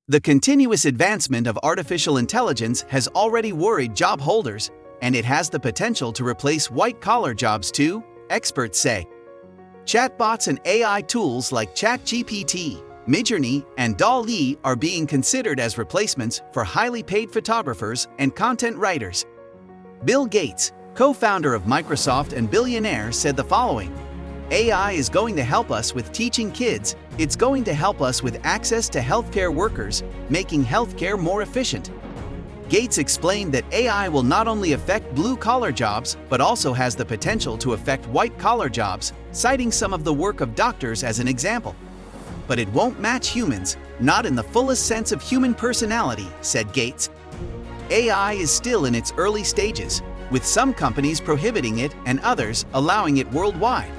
The continuous advancement of artificial intelligence has already worried job holders, and it has the potential to replace white-collar jobs too, experts say. Chatbots and AI tools like ChatGPT, Midjourney, and DALL-E are being considered as replacements for highly paid photographers and content writers. Bill Gates, co-founder of Microsoft and billionaire, said the following: "AI is going to help us with teaching kids, it's going to help us with access to healthcare workers, making healthcare more efficient." Gates explained that AI will not only affect blue-collar jobs, but also has the potential to affect white-collar jobs, citing some of the work of doctors as an example. "But it won't match humans, not in the fullest sense of human personality," said Gates. AI is still in its early stages, with some companies prohibiting it and others allowing it worldwide.